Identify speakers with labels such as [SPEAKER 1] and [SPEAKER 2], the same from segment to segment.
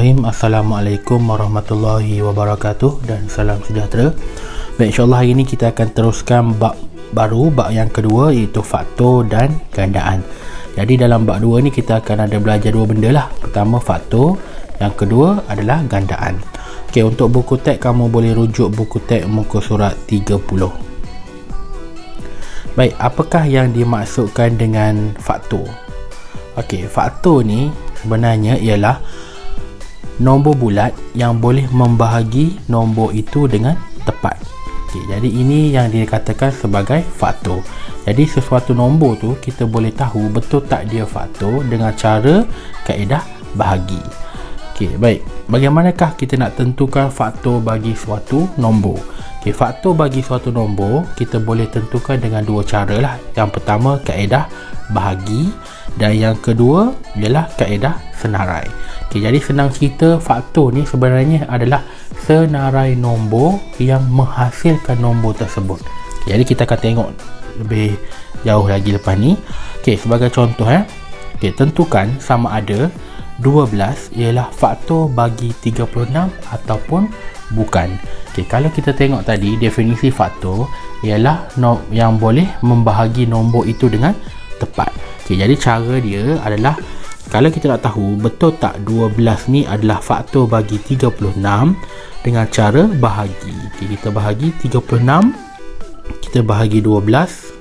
[SPEAKER 1] Bismillahirrahmanirrahim. Assalamualaikum warahmatullahi wabarakatuh dan salam sejahtera. Baik, insyaAllah hari ini kita akan teruskan bab baru, bab yang kedua, iaitu faktor dan gandaan. Jadi dalam bab 2 ni kita akan ada belajar dua benda lah. Pertama faktor, yang kedua adalah gandaan. Okey, untuk buku teks kamu boleh rujuk buku teks muka surat 30. Baik, apakah yang dimaksudkan dengan faktor? Okey, faktor ni sebenarnya ialah nombor bulat yang boleh membahagi nombor itu dengan tepat. Okey, jadi ini yang dikatakan sebagai faktor. Jadi sesuatu nombor tu kita boleh tahu betul tak dia faktor dengan cara kaedah bahagi. Okey, baik. Bagaimanakah kita nak tentukan faktor bagi suatu nombor? Okey, faktor bagi suatu nombor kita boleh tentukan dengan dua cara lah. Yang pertama kaedah bahagi dan yang kedua ialah kaedah senarai. Okey, jadi senang cerita, faktor ni sebenarnya adalah senarai nombor yang menghasilkan nombor tersebut. Okey, jadi kita akan tengok lebih jauh lagi lepas ni. Okey, sebagai contoh okey, tentukan sama ada 12 ialah faktor bagi 36 ataupun bukan. Okey, kalau kita tengok tadi definisi faktor ialah yang boleh membahagi nombor itu dengan tepat. Okey, jadi cara dia adalah kalau kita nak tahu betul tak 12 ni adalah faktor bagi 36 dengan cara bahagi. Okey, kita bahagi 36, kita bahagi 12.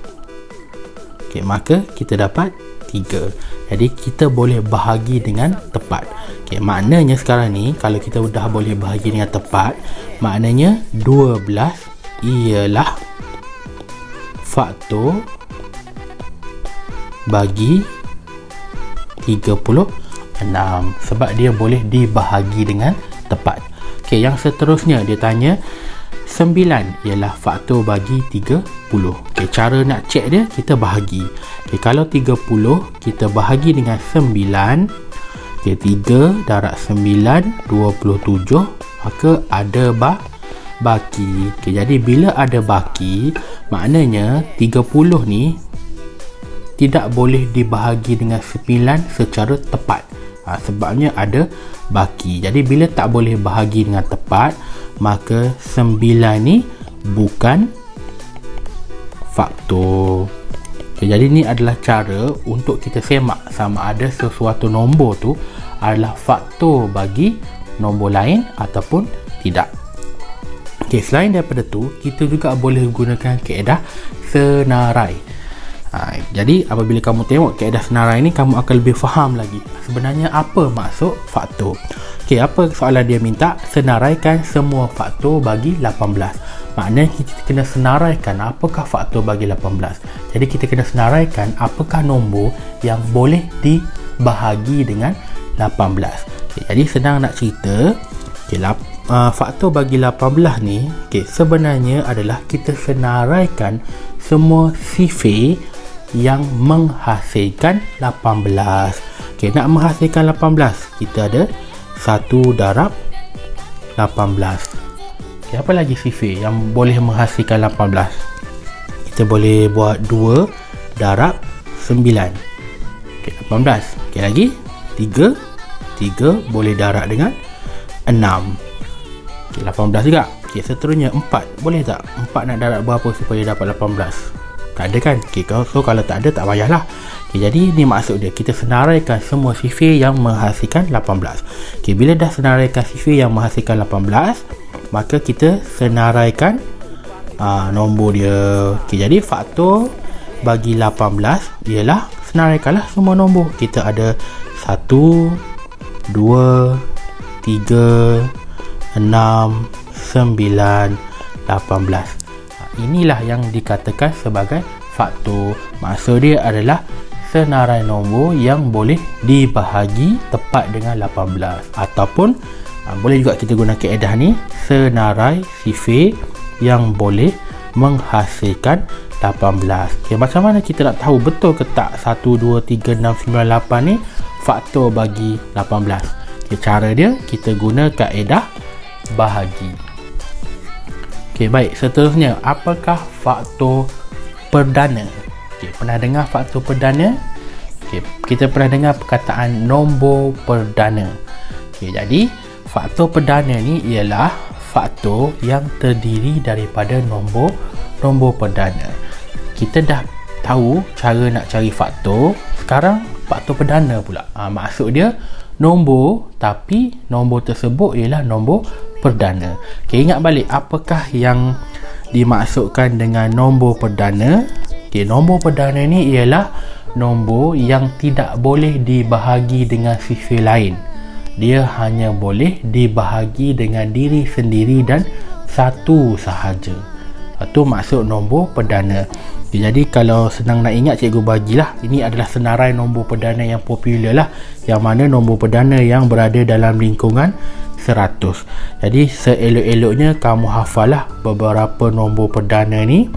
[SPEAKER 1] Okey, maka kita dapat 3. Jadi kita boleh bahagi dengan tepat. Okey, maknanya sekarang ni kalau kita dah boleh bahagi dengan tepat, maknanya 12 ialah faktor bagi 36 sebab dia boleh dibahagi dengan tepat. Okey, yang seterusnya dia tanya 9 ialah faktor bagi 30. Okey, cara nak cek dia kita bahagi. Okey, kalau 30 kita bahagi dengan 9. Okey, 3 darab 9 27, maka ada baki. Okey, jadi bila ada baki, maknanya 30 ni tidak boleh dibahagi dengan 9 secara tepat. Sebabnya ada baki. Jadi bila tak boleh bahagi dengan tepat, maka 9 ni bukan faktor. Okay, jadi ni adalah cara untuk kita semak sama ada sesuatu nombor tu adalah faktor bagi nombor lain ataupun tidak. Okay, selain daripada tu, kita juga boleh gunakan kaedah senarai. Jadi apabila kamu tengok kaedah senarai ni, kamu akan lebih faham lagi sebenarnya apa maksud faktor. Okey, apa soalan dia minta? Senaraikan semua faktor bagi 18. Maknanya kita kena senaraikan apakah faktor bagi 18. Jadi kita kena senaraikan apakah nombor yang boleh dibahagi dengan 18. Okey, jadi senang nak cerita. Okey, faktor bagi 18 ni sebenarnya adalah kita senaraikan semua sifar yang menghasilkan 18. Okey, nak menghasilkan 18 kita ada 1 darab 18. Okey, apa lagi sifar yang boleh menghasilkan 18? Kita boleh buat 2 darab 9. Okey, 18. Okey, lagi 3 boleh darab dengan 6. Okey, 18 juga. Okey, seterusnya 4. Boleh tak 4 nak darab berapa supaya dapat 18? Tak ada kan? Okay, so kalau tak ada tak payahlah. Okay, jadi ni maksud dia, kita senaraikan semua sifar yang menghasilkan 18. Okay, bila dah senaraikan sifar yang menghasilkan 18, maka kita senaraikan nombor dia. Okay, jadi faktor bagi 18 ialah senaraikanlah semua nombor. Kita ada 1, 2, 3, 6, 9, 18. Inilah yang dikatakan sebagai faktor. Maksud dia adalah senarai nombor yang boleh dibahagi tepat dengan 18. Ataupun boleh juga kita guna kaedah ni, senarai sifar yang boleh menghasilkan 18. Okay, macam mana kita nak tahu betul ke tak 1, 2, 3, 6, 9, 8 ni faktor bagi 18? Okay, cara dia kita guna kaedah bahagi. Okey, baik. Seterusnya, apakah faktor perdana? Okey, pernah dengar faktor perdana? Okey, kita pernah dengar perkataan nombor perdana. Okay, jadi faktor perdana ni ialah faktor yang terdiri daripada nombor perdana. Kita dah tahu cara nak cari faktor. Sekarang faktor perdana pula. Maksud dia nombor, tapi nombor tersebut ialah nombor perdana. Okay, ingat balik apakah yang dimaksudkan dengan nombor perdana. Okay, nombor perdana ni ialah nombor yang tidak boleh dibahagi dengan sisi lain. Dia hanya boleh dibahagi dengan diri sendiri dan satu sahaja. Itu maksud nombor perdana. Jadi kalau senang nak ingat, cikgu bagilah. Ini adalah senarai nombor perdana yang popular lah, yang mana nombor perdana yang berada dalam lingkungan 100. Jadi seelok-eloknya kamu hafal lah beberapa nombor perdana ni.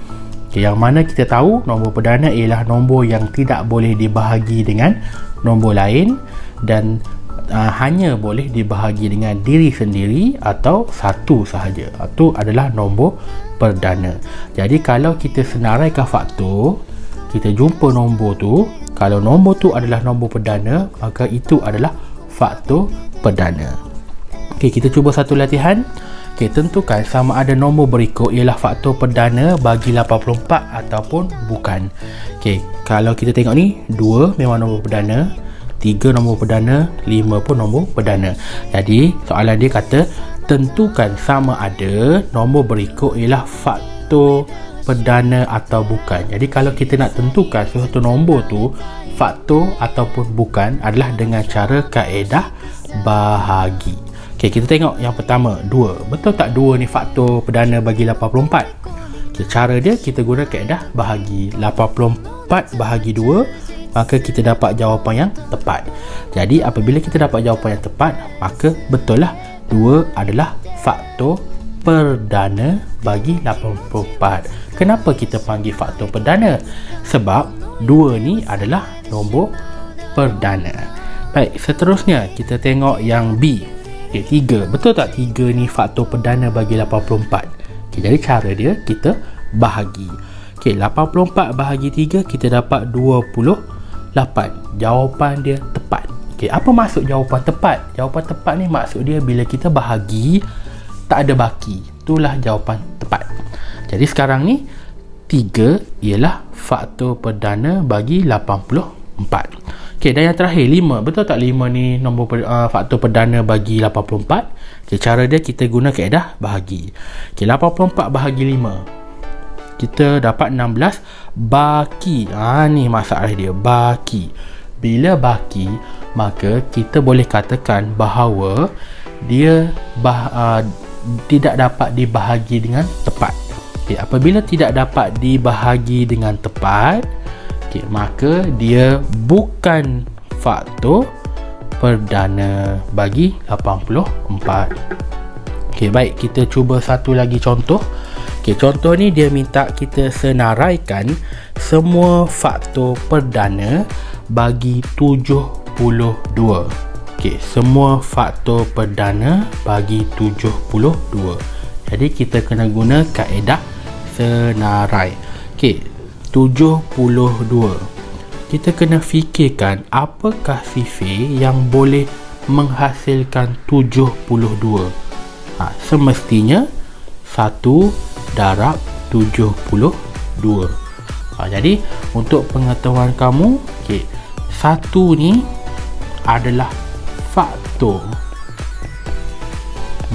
[SPEAKER 1] Yang mana kita tahu nombor perdana ialah nombor yang tidak boleh dibahagi dengan nombor lain dan hanya boleh dibahagi dengan diri sendiri atau satu sahaja. Itu adalah nombor perdana. Jadi kalau kita senaraikan faktor, kita jumpa nombor tu, kalau nombor tu adalah nombor perdana, maka itu adalah faktor perdana. Okey, kita cuba satu latihan. Okey, tentukan sama ada nombor berikut ialah faktor perdana bagi 84 ataupun bukan. Okey, kalau kita tengok ni, 2 memang nombor perdana, 3 nombor perdana, 5 pun nombor perdana. Jadi soalan dia kata tentukan sama ada nombor berikut ialah faktor perdana atau bukan. Jadi kalau kita nak tentukan sesuatu nombor tu faktor ataupun bukan adalah dengan cara kaedah bahagi. Okay, kita tengok yang pertama, 2. Betul tak 2 ni faktor perdana bagi 84? Okay, cara dia kita guna kaedah bahagi. 84 bahagi 2, maka kita dapat jawapan yang tepat. Jadi apabila kita dapat jawapan yang tepat, maka betul lah 2 adalah faktor perdana bagi 84. Kenapa kita panggil faktor perdana? Sebab 2 ni adalah nombor perdana. Baik, seterusnya kita tengok yang B. Okay, 3. Betul tak 3 ni faktor perdana bagi 84? Okay, jadi cara dia kita bahagi. Okay, 84 bahagi 3 kita dapat 28. Jawapan dia tepat. Okay, apa maksud jawapan tepat? Jawapan tepat ni maksud dia bila kita bahagi tak ada baki. Itulah jawapan tepat. Jadi sekarang ni 3 ialah faktor perdana bagi 84. Okey, dan yang terakhir 5. Betul tak 5 ni nombor faktor perdana bagi 84? Okey, cara dia kita guna kaedah bahagi. Okey, 84 bahagi 5. Kita dapat 16 baki. Ni masalah dia, baki. Bila baki, maka kita boleh katakan bahawa dia tidak dapat dibahagi dengan tepat. Okey, apabila tidak dapat dibahagi dengan tepat, maka dia bukan faktor perdana bagi 84. Okey, baik, kita cuba satu lagi contoh. Okey, contoh ni dia minta kita senaraikan semua faktor perdana bagi 72. Okey, semua faktor perdana bagi 72. Jadi kita kena guna kaedah senarai. Okey, 72. Kita kena fikirkan apakah sifir yang boleh menghasilkan 72. Semestinya 1 darab 72. Jadi untuk pengetahuan kamu, okay, 1 ni adalah faktor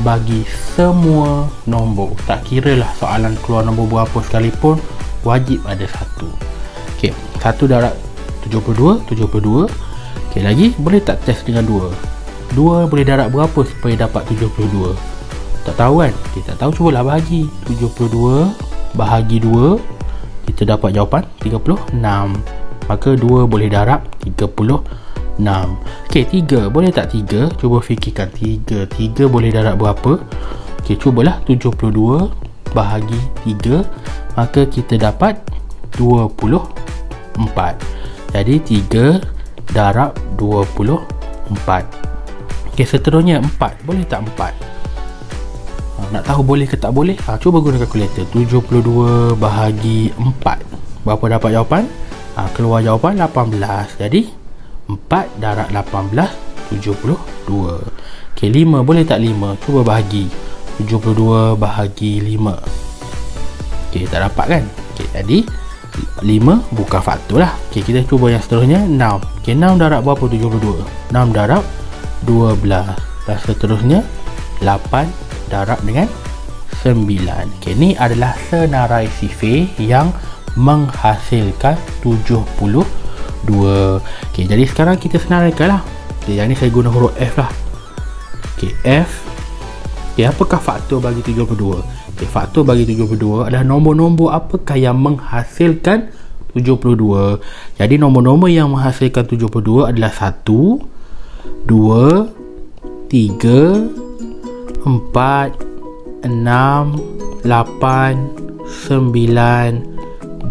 [SPEAKER 1] bagi semua nombor. Tak kira lah soalan keluar nombor berapa sekalipun, wajib ada 1. Okey, 1 darab 72, 72. Okey, lagi boleh tak test dengan 2? 2 boleh darab berapa supaya dapat 72? Tak tahu kan? Kita tak tahu, cubalah bahagi. 72 bahagi 2, kita dapat jawapan 36. Maka 2 boleh darab 36. Okey, 3 boleh tak 3? Cuba fikirkan 3 boleh darab berapa? Okey, cubalah 72 bahagi 3, maka kita dapat 24. Jadi 3 darab 24. Okey, seterusnya 4. Boleh tak 4? Nak tahu boleh ke tak boleh? Cuba guna kalkulator. 72 bahagi 4. Berapa dapat jawapan? Keluar jawapan 18. Jadi 4 darab 18, 72. Okey, 5 boleh tak 5? Cuba bahagi. 72 bahagi 5. Okey, tak dapat kan? Okey, jadi 5 bukan faktor lah. Okey, kita cuba yang seterusnya, 6. Okey, 6 darab berapa 72? 6 darab 12. Dan seterusnya 8 darab dengan 9. Okey, ni adalah senarai sifir yang menghasilkan 72. Okey, jadi sekarang kita senaraikan lah. Okey, yang ni saya guna huruf F lah. Okey, F. Okey, apakah faktor bagi 72? Okey, faktor bagi 72 adalah nombor-nombor apakah yang menghasilkan 72. Jadi nombor-nombor yang menghasilkan 72 adalah 1, 2, 3, 4, 6, 8, 9,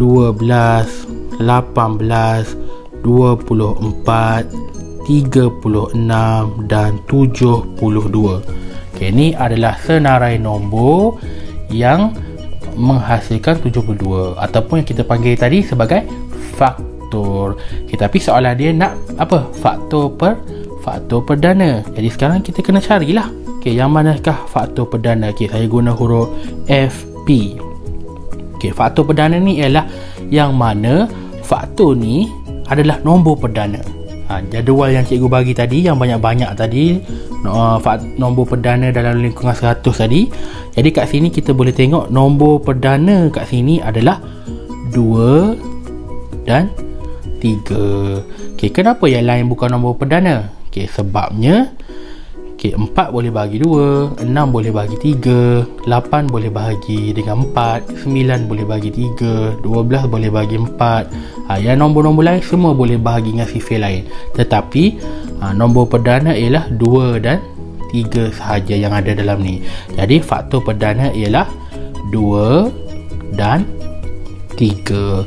[SPEAKER 1] 12, 18, 24, 36 dan 72. Okey, ni adalah senarai nombor yang menghasilkan 72 ataupun yang kita panggil tadi sebagai faktor. Okey, tapi soalan dia nak apa? Faktor perdana. Jadi sekarang kita kena carilah. Okey, yang manakah faktor perdana? Okey, saya guna huruf FP. Okey, faktor perdana ni ialah yang mana faktor ni adalah nombor perdana. Jadual yang cikgu bagi tadi, yang banyak-banyak tadi, nombor perdana dalam lingkungan 100 tadi. Jadi kat sini kita boleh tengok nombor perdana kat sini adalah 2 dan 3. Okey, kenapa yang lain bukan nombor perdana? Okey, sebabnya 4 boleh bahagi 2, 6 boleh bahagi 3, 8 boleh bahagi dengan 4, 9 boleh bahagi 3, 12 boleh bahagi 4. Yang nombor-nombor lain semua boleh bahagi dengan sifir lain. Tetapi nombor perdana ialah 2 dan 3 sahaja yang ada dalam ni. Jadi faktor perdana ialah 2 dan 3.